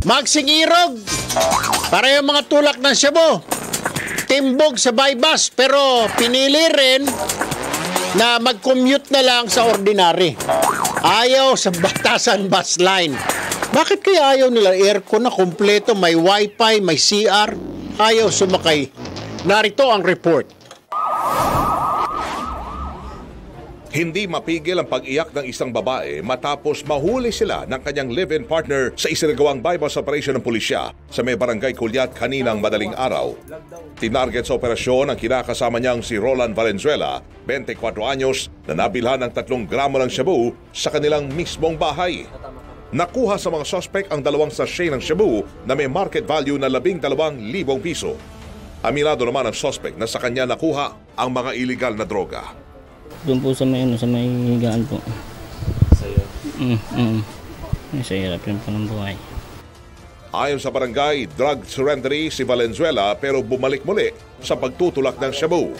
magsingirog. Para yung mga tulak ng Cebu. Timbog sa bypass, pero pinili rin na mag-commute na lang sa ordinary. Ayaw sa Batasan bus line. Bakit kaya ayaw nila? Aircon na kompleto, may wifi, may CR. Ayaw sumakay. Narito ang report. Hindi mapigil ang pag-iyak ng isang babae matapos mahuli sila ng kanyang live-in partner sa isinagawang bypass operation ng pulisya sa may barangay Culiat kaninang madaling araw. Tinarget sa operasyon ang kinakasama niyang si Roland Valenzuela, 24 anyos, na nabilhan ng 3 gramo ng shabu sa kanilang mismong bahay. Nakuha sa mga suspect ang 2 sachet ng shabu na may market value na 12,000 piso. Aminado naman ang suspect na sa kanya nakuha ang mga illegal na droga. Doon po sa may higaan po. Sa'yo? Sa hirap yun po ng buhay. Ayon sa barangay, drug surrendery si Valenzuela pero bumalik muli sa pagtutulak ng shabu.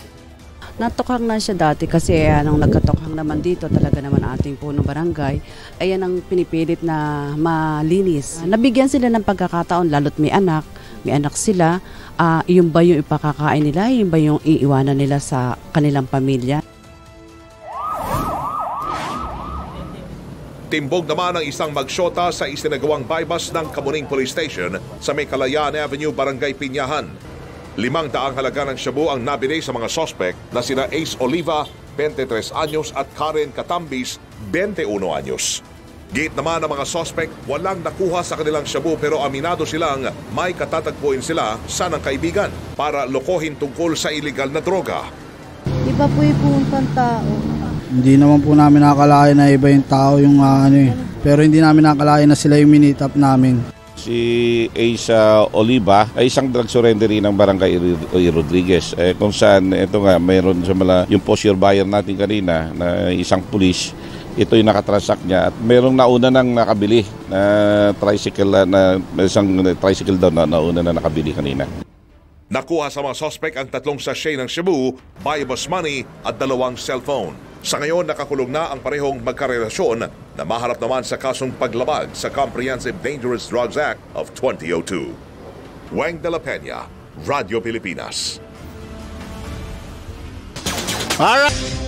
Natukhang na siya dati kasi nung nagkatukhang naman dito talaga naman ating punong barangay, ayan ang pinipilit na malinis. Nabigyan sila ng pagkakataon lalo't may anak sila. Yung ba yung ipakakain nila, yung ba yung iiwanan nila sa kanilang pamilya. Timbog naman ang isang magsyota sa isinagawang bypass ng Kamuning Police Station sa may Kalayaan Avenue, Barangay Pinyahan. 500 halaga ng shabu ang nabili sa mga suspect na sina Ace Oliva, 23 anyos at Karen Katambis, 21 anyos. Gate naman ng mga suspect, walang nakuha sa kanilang shabu pero aminado silang may katatagpuin sila sa ng kaibigan para lokohin tungkol sa illegal na droga. Iba po yung pantao. Hindi naman po namin nakakalain na iba yung tao yung pero hindi namin nakakalain na sila yung minitap namin. Si Ace Oliva ay isang drug surrendery ng Barangay Rodriguez. Kung saan, ito nga, mayroon sa yung post your buyer natin kanina na isang pulis. Ito yung nakatransact niya at mayroong nauna nang nakabili na tricycle na isang tricycle daw na nauna na nakabili kanina. Nakuha sa mga suspect ang 3 sachet ng shabu, bypass money at 2 cellphone. Sa ngayon, nakakulong na ang parehong magkarelasyon na maharap naman sa kasong paglabag sa Comprehensive Dangerous Drugs Act of 2002. Weng de la Peña, Radio Pilipinas. Alright.